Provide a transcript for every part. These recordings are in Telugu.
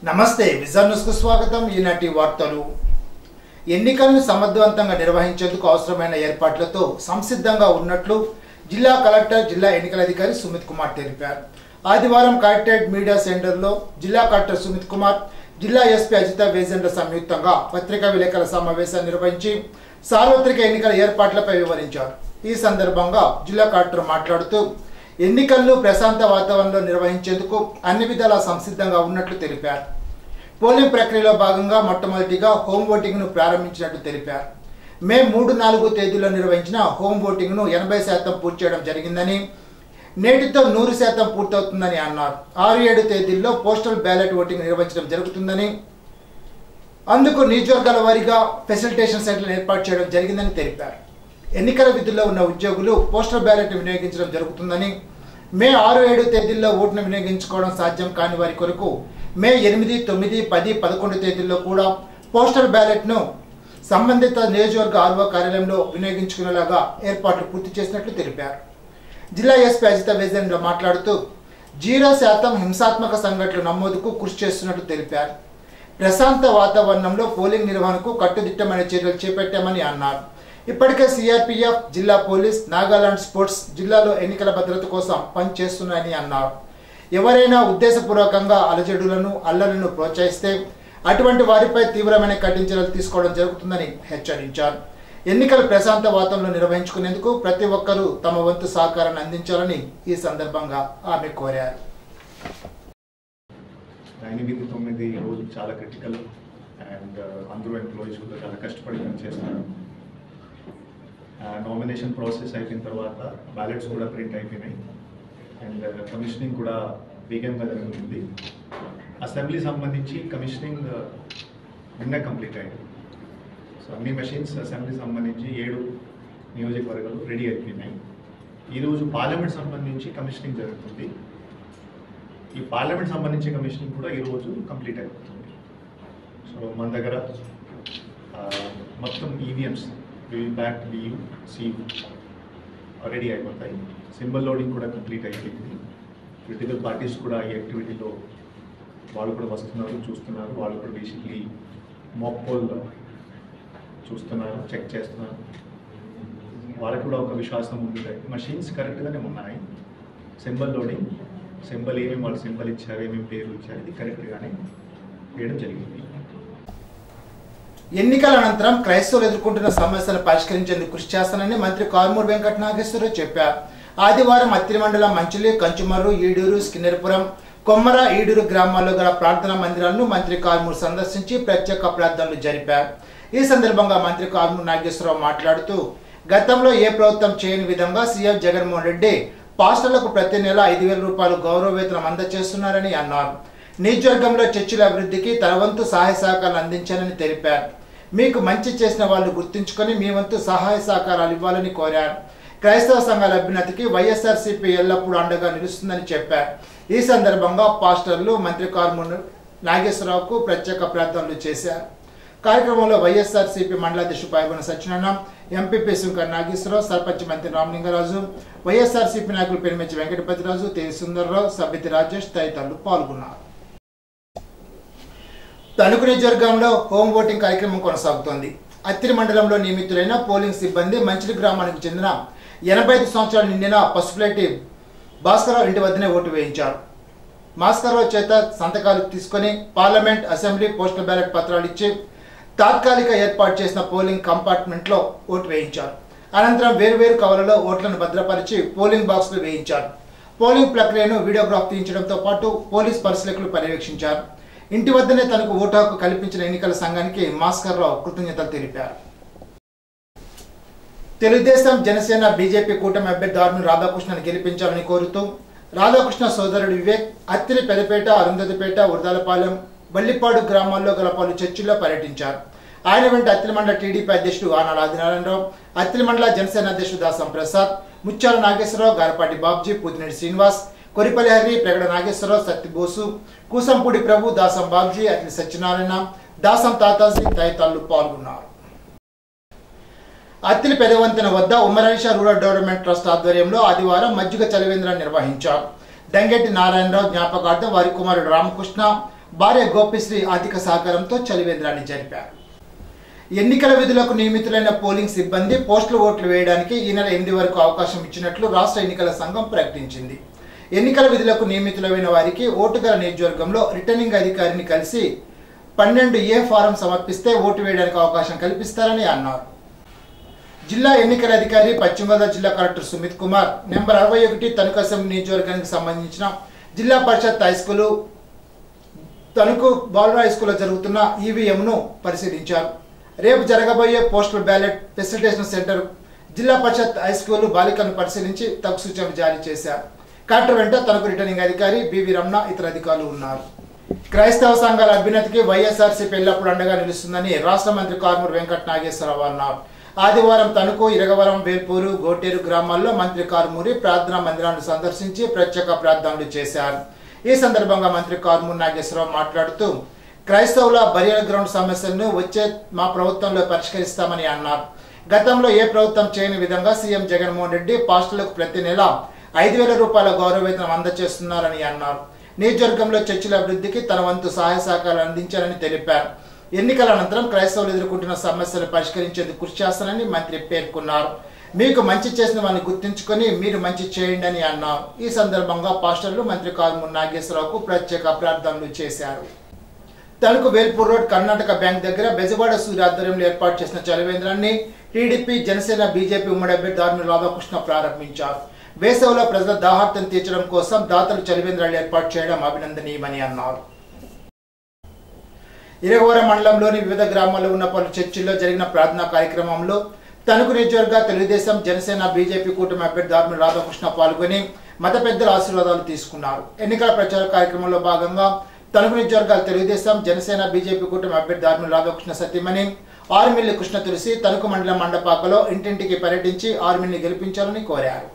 నమస్తే విజన్ న్యూస్ కు స్వాగతం. ఈనాటి వార్తలు. ఎన్నికలను సమర్థవంతంగా నిర్వహించేందుకు అవసరమైన ఏర్పాట్లతో సంసిద్ధంగా ఉన్నట్లు జిల్లా కలెక్టర్ జిల్లా ఎన్నికల అధికారి సుమిత్ కుమార్ తెలిపారు. ఆదివారం కలెక్టరేట్ మీడియా సెంటర్లో జిల్లా కలెక్టర్ సుమిత్ కుమార్, జిల్లా ఎస్పీ అజిత వేజెండ్ల సంయుక్తంగా పత్రికా విలేకరుల సమావేశాన్ని నిర్వహించి సార్వత్రిక ఎన్నికల ఏర్పాట్లపై వివరించారు. ఈ సందర్భంగా జిల్లా కలెక్టర్ మాట్లాడుతూ ఎన్నికలను ప్రశాంత వాతావరణంలో నిర్వహించేందుకు అన్ని విధాలా సంసిద్ధంగా ఉన్నట్లు తెలిపారు. పోలింగ్ ప్రక్రియలో భాగంగా మొట్టమొదటిగా హోమ్ ఓటింగ్ ను ప్రారంభించినట్లు తెలిపారు. మే 3-4 తేదీల్లో నిర్వహించిన హోమ్ ఓటింగ్ ను 80% పూర్తి చేయడం జరిగిందని, నేటితో 100% పూర్తవుతుందని అన్నారు. 6-7 తేదీల్లో పోస్టల్ బ్యాలెట్ ఓటింగ్ నిర్వహించడం జరుగుతుందని, అందుకు నియోజకవర్గాల వారీగా ఫెసిలిటేషన్ సెంటర్లు ఏర్పాటు చేయడం జరిగిందని తెలిపారు. ఎన్నికల విధుల్లో ఉన్న ఉద్యోగులు పోస్టల్ బ్యాలెట్ వినియోగించడం జరుగుతుందని, మే 6-7 తేదీల్లో ఓటును వినియోగించుకోవడం సాధ్యం కాని వారి కొరకు మే 8, 9, 10, 11 తేదీల్లో కూడా పోస్టల్ బ్యాలెట్ను సంబంధిత నియోజకవర్గ ఆర్ఓ కార్యాలయంలో వినియోగించుకునేలాగా ఏర్పాట్లు పూర్తి చేసినట్లు తెలిపారు. జిల్లా ఎస్పీ అజిత వేజెండ్ల మాట్లాడుతూ 0% హింసాత్మక సంఘటనల నమోదుకు కృషి చేస్తున్నట్లు తెలిపారు. ప్రశాంత వాతావరణంలో పోలింగ్ నిర్వహణకు కట్టుదిట్టమైన చర్యలు చేపట్టామని అన్నారు. ఇప్పటికే సిఆర్పిఎఫ్, జిల్లా పోలీస్, నాగాలాండ్ స్పోర్ట్స్ జిల్లాలో ఎన్నికల భద్రత కోసం పనిచేస్తున్నాయని అన్నారు. ఎవరైనా ఉద్దేశపూర్వకంగా అల్లర్లను ప్రోత్సహిస్తే అటువంటి వారిపై తీవ్రమైన కఠిన చర్యలు తీసుకోవడం జరుగుతుందని హెచ్చరించారు. ఎన్నికలు ప్రశాంత వాతావరణంలో నిర్వహించుకునేందుకు ప్రతి ఒక్కరూ తమ వంతు సహకారాన్ని అందించాలని ఈ సందర్భంగా ఆమె కోరారు. 9 రోజులు చాలా క్రిటికల్ అండ్ అందరూ ఎంప్లాయీస్ కూడా చాలా కష్టపడి పనిచేస్తున్నారు. నామినేషన్ ప్రాసెస్ అయిపోయిన తర్వాత బ్యాలెట్స్ కూడా ప్రింట్ అయిపోయినాయి అండ్ కమిషనింగ్ కూడా వేగంగా జరుగుతుంది. అసెంబ్లీ సంబంధించి కమిషనింగ్ నిన్న కంప్లీట్ అయింది. సో అన్ని మెషిన్స్ అసెంబ్లీ సంబంధించి 7 నియోజకవర్గాలు రెడీ అయిపోయినాయి. ఈరోజు పార్లమెంట్ సంబంధించి కమిషనింగ్ జరుగుతుంది. ఈ పార్లమెంట్ సంబంధించి కమిషనింగ్ కూడా ఈరోజు కంప్లీట్ అయిపోతుంది. సో మన దగ్గర మొత్తం EVMs VVPAT, BU, CU ready అయిపోతాయి. సింబల్ లోడింగ్ కూడా కంప్లీట్ అయిపోయింది. పొలిటికల్ పార్టీస్ కూడా ఈ యాక్టివిటీలో వాళ్ళు కూడా వస్తున్నారు, చూస్తున్నారు. వాళ్ళు కూడా బేసిక్లీ మాక్ పోల్ చూస్తున్నారు, చెక్ చేస్తున్నారు. వాళ్ళకు కూడా ఒక విశ్వాసం ఉంది. మషిన్స్ కరెక్ట్గానే ఉన్నాయి. సింబల్ లోడింగ్, సింబల్ ఏమేమి వాళ్ళు సింబల్ ఇచ్చారు, ఏమేమి పేరు ఇచ్చారు, ఇది కరెక్ట్గానే వేయడం జరిగింది. ఎన్నికల అనంతరం క్రైస్తవులు ఎదుర్కొంటున్న సమస్యలను పరిష్కరించేందుకు కృషి చేస్తానని మంత్రి కారుమూరి వెంకట నాగేశ్వరరావు చెప్పారు. ఆదివారం అత్తిలి మండలం మంచిలి, కంచుమర్రు, ఈడూరు, స్కిన్నెరపురం, కొమ్మర, ఈడూరు గ్రామాల్లో గల ప్రార్థనా మందిరాలను మంత్రి కారుమూరి సందర్శించి ప్రత్యేక ప్రార్థనలు జరిపారు. ఈ సందర్భంగా మంత్రి కారుమూరి నాగేశ్వరరావు మాట్లాడుతూ గతంలో ఏ ప్రభుత్వం చేయని విధంగా సీఎం జగన్మోహన్ రెడ్డి పాస్టర్లకు ప్రతి నెల 5,000 రూపాయలు గౌరవ వేతనం అందజేస్తున్నారని అన్నారు. నియోజకవర్గంలో చర్చిల అభివృద్ధికి తన వంతు సహాయ సహకారాలు అందించానని తెలిపారు. మీకు మంచి చేసిన వాళ్ళు గుర్తుంచుకొని మీ వంతు సహాయ సహకారాలు ఇవ్వాలని కోరారు. క్రైస్తవ సంఘాల అభ్యున్నతికి వైఎస్ఆర్సీపీ ఎల్లప్పుడూ అండగా నిలుస్తుందని చెప్పారు. ఈ సందర్భంగా పాస్టర్లు మంత్రి కారుమూరి నాగేశ్వరరావుకు ప్రత్యేక ప్రార్థనలు చేశారు. కార్యక్రమంలో వైఎస్ఆర్సీపీ మండలాధ్యక్షుడు పాల్గొన్న సత్యనారాయణ, ఎంపీపీ సుంకర నాగేశ్వరరావు, సర్పంచ్ మంత్రి రామలింగరాజు, వైఎస్ఆర్సీపీ నాయకులు పెరిమించి వెంకటపతిరాజు, తేజ సుందర్రావు, సబ్బితి రాజేష్ తదితరులు పాల్గొన్నారు. తణుకు నియోజకవర్గంలో హోమ్ ఓటింగ్ కార్యక్రమం కొనసాగుతోంది. అత్తిలి మండలంలో నియమితులైన పోలింగ్ సిబ్బంది మంచిలి గ్రామానికి చెందిన 85 సంవత్సరాలు నిండిన పసుపులేటి భాస్కరరావు ఇంటి వద్దనే ఓటు వేయించారు. భాస్కరరావు చేత సంతకాలు తీసుకుని పార్లమెంట్, అసెంబ్లీ పోస్టల్ బ్యాలెట్ పత్రాలు ఇచ్చి తాత్కాలిక ఏర్పాటు చేసిన పోలింగ్ కంపార్ట్మెంట్లో ఓటు వేయించారు. అనంతరం వేరువేరు కవర్లలో ఓట్లను భద్రపరిచి పోలింగ్ బాక్స్లు వేయించారు. పోలింగ్ ప్రక్రియను వీడియోగ్రాఫ్ తీయించడంతో పాటు పోలీస్ పరిశీలకులు పర్యవేక్షించారు. ఇంటి వద్దనే తనకు ఓటు హక్కు కల్పించిన ఎన్నికల సంఘానికి భాస్కరరావు కృతజ్ఞతలు తెలిపారు. తెలుగుదేశం, జనసేన, బీజేపీ కూటమి అభ్యర్థి ఆర్మీ రాధాకృష్ణను గెలిపించాలని కోరుతూ రాధాకృష్ణ సోదరుడు వివేక్ అత్తిలి, పెదపేట, అరుంధతిపేట, ఉర్దాలపాలెం, బల్లిపాడు గ్రామాల్లో గల పలు చర్చిల్లో పర్యటించారు. ఆయన వెంట అత్తిలి మండల టీడీపీ అధ్యక్షుడు ఆనాడు ఆదినారాయణరావు, అత్తిలి మండల జనసేన అధ్యక్షుడు దాసం ప్రసాద్, ముత్యాల నాగేశ్వరరావు, గారపాటి బాబ్జీ, పూతినేడి శ్రీనివాస్, కొరిపల్లి హరి, ప్రగడ నాగేశ్వరరావు, సత్తిబోసు, కూసంపూడి ప్రభు, దాసం బాబ్జీ, అత్తిలి సత్యనారాయణ, దాసం తాతాజీ తదితరులు పాల్గొన్నారు. అత్తిలి పెదవంతెన వద్ద ఉమ్మరైషా రూరల్ డెవలప్మెంట్ ట్రస్ట్ ఆధ్వర్యంలో ఆదివారం మజ్జిగ చలివేంద్రాన్ని నిర్వహించారు. దంగెట్టి నారాయణరావు జ్ఞాపకార్థం వారి కుమారుడు రామకృష్ణ, భార్య గోపిశ్రీ ఆర్థిక సహకారంతో చలివేంద్రాన్ని జరిపారు. ఎన్నికల విధులకు నియమితులైన పోలింగ్ సిబ్బంది పోస్టల్ ఓట్లు వేయడానికి ఈ నెల 8 వరకు అవకాశం ఇచ్చినట్లు రాష్ట్ర ఎన్నికల సంఘం ప్రకటించింది. ఎన్నికల విధులకు నియమితులైన వారికి ఓటుగల నియోజకవర్గంలో రిటర్నింగ్ అధికారిని కలిసి 12A ఫారం సమర్పిస్తే ఓటు వేయడానికి అవకాశం కల్పిస్తారని అన్నారు. జిల్లా ఎన్నికల అధికారి పశ్చిమ గోదావరి జిల్లా collector Sumit Kumar number 61 Tanuku assembly నియోజకవర్గానికి సంబంధించిన జిల్లా పరిషత్ హైస్కూలు తణుకు బాలుర హైస్కూల్లో జరుగుతున్న ఈవీఎంను పరిశీలించారు. రేపు జరగబోయే పోస్టల్ బ్యాలెట్ ఫెసిలిటేషన్ సెంటర్ జిల్లా పరిషత్ హైస్కూల్ బాలికలను పరిశీలించి తగు సూచనలు జారీ చేశారు. కలెక్టర్ వెంట తణుకు రిటర్నింగ్ అధికారి బివి రమణ ఇతర అధికారులు ఉన్నారు. క్రైస్తవ సంఘాల అభ్యున్నతికి వైఎస్ఆర్సీపీ ఎల్లప్పుడూ అండగా నిలుస్తుందని రాష్ట్ర మంత్రి కారుమూరి వెంకట నాగేశ్వరరావు అన్నారు. ఆదివారం తణుకు, ఇరగవరం, వేల్పూరు, గోటేరు గ్రామాల్లో మంత్రి కారుమూరి ప్రార్థనా మందిరాలను సందర్శించి ప్రత్యేక ప్రార్థనలు చేశారు. ఈ సందర్భంగా మంత్రి కారుమూరి నాగేశ్వరరావు మాట్లాడుతూ క్రైస్తవుల బరియల్ గ్రౌండ్ సమస్యలను వచ్చే మా ప్రభుత్వంలో పరిష్కరిస్తామని అన్నారు. గతంలో ఏ ప్రభుత్వం చేయని విధంగా సీఎం జగన్మోహన్ రెడ్డి పాస్టర్లకు ప్రతి నెల 5,000 రూపాయల గౌరవ వేతనం అందజేస్తున్నారని అన్నారు. నియోజకవర్గంలో చర్చిల అభివృద్ధికి తన వంతు సహాయ సహకారాలు అందించాలని తెలిపారు. ఎన్నికల అనంతరం క్రైస్తవులు ఎదుర్కొంటున్న సమస్యలు పరిష్కరించేందుకు కృషి చేస్తానని మంత్రి పేర్కొన్నారు. మీకు మంచి చేసిన వారిని గుర్తించుకొని మీరు మంచి చేయండి అని అన్నారు. ఈ సందర్భంగా పాస్టర్లు మంత్రి కారుమూరి నాగేశ్వరరావుకు ప్రత్యేక ప్రార్థనలు చేశారు. తణుకు వేల్పూర్ రోడ్ కర్ణాటక బ్యాంక్ దగ్గర బెజవాడ సూర్య ఆధ్వర్యంలో ఏర్పాటు చేసిన చలివేంద్రాన్ని టీడీపీ, జనసేన, బీజేపీ ఉమ్మడి అభ్యర్థి దార్మి రాధాకృష్ణ ప్రారంభించారు. వేసవిలో ప్రజల దాహార్తం తీర్చడం కోసం దాతలు చలివేంద్రాలు ఏర్పాటు చేయడం అభినందనీయమని అన్నారు. ఇరగవరం మండలంలోని వివిధ గ్రామాల్లో ఉన్న పలు చర్చిల్లో జరిగిన ప్రార్థనా కార్యక్రమంలో తణుకు నియోజకవర్గ తెలుగుదేశం, జనసేన, బీజేపీ కూటమి అభ్యర్థి దార్మి రాధాకృష్ణ పాల్గొని మత పెద్దల ఆశీర్వాదాలు తీసుకున్నారు. ఎన్నికల ప్రచార కార్యక్రమంలో భాగంగా తణుకు నియోజకవర్గాల తెలుగుదేశం, జనసేన, బీజేపీ కూటమి అభ్యర్థి దార్మి రాధాకృష్ణ సతీమణి ఆర్మిల్లి కృష్ణ తులసి తణుకు మండలం మండపాకలో ఇంటింటికి పర్యటించి ఆర్మిల్ని గెలిపించాలని కోరారు.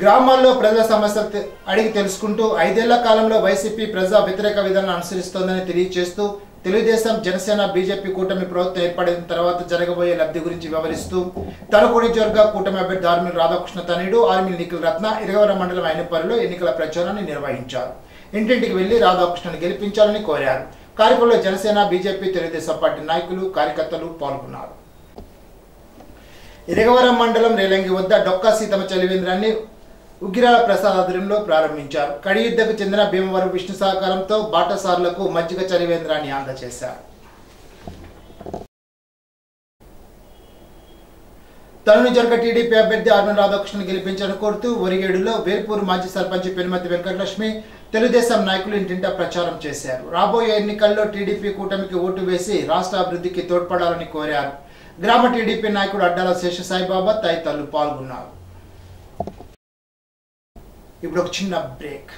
గ్రామాల్లో ప్రజల సమస్యలు అడిగి తెలుసుకుంటూ 5 ఏళ్ల కాలంలో వైసీపీ ప్రజా వ్యతిరేక విధానాలను అనుసరిస్తోందని తెలియజేస్తూ తెలుగుదేశం, జనసేన, బీజేపీ కూటమి ప్రభుత్వం ఏర్పడిన తర్వాత జరగబోయే లబ్ధి గురించి వివరిస్తూ తణుకు నియోజకవర్గ కూటమి అభ్యర్థి దార్మి రాధాకృష్ణ తనయుడు ఆర్మిల్ నిఖిల్ రత్న ఇరగవరం మండలం అయినపల్లిలో ఎన్నికల ప్రచారాన్ని నిర్వహించారు. ఇంటింటికి వెళ్లి రాధాకృష్ణను గెలిపించాలని కోరారు. కార్యక్రమంలో జనసేన, బీజేపీ, తెలుగుదేశం పార్టీ నాయకులు, కార్యకర్తలు పాల్గొన్నారు. ఇరగవరం మండలం రేలంగి వద్ద డొక్కా సీతమ్మ చలివేంద్రాన్ని ఉగ్గిరాల ప్రసాద్ ఆధ్వర్యంలో ప్రారంభించారు. కడియుద్దకు చెందిన భీమవరం విష్ణు సహకారంతో బాటసార్లకు మజ్జిగ చలివేంద్రాన్ని అందజేశారు. తణుకు జరగ టీడీపీ అభ్యర్థి ఆర్మన్ రాధాకృష్ణను గెలిపించాలని కోరుతూ ఒరిగేడులో వేల్పూరు మాజీ సర్పంచ్ పెనుమతి వెంకటలక్ష్మి తెలుగుదేశం నాయకులు ఇంటింటా ప్రచారం చేశారు. రాబోయే ఎన్నికల్లో టీడీపీ కూటమికి ఓటు వేసి రాష్ట్ర అభివృద్ధికి తోడ్పడాలని కోరారు. గ్రామ టీడీపీ నాయకుడు అడ్డాల శేషసాయిబాబా తదితరులు పాల్గొన్నారు. ఇప్పుడు ఒక చిన్న బ్రేక్.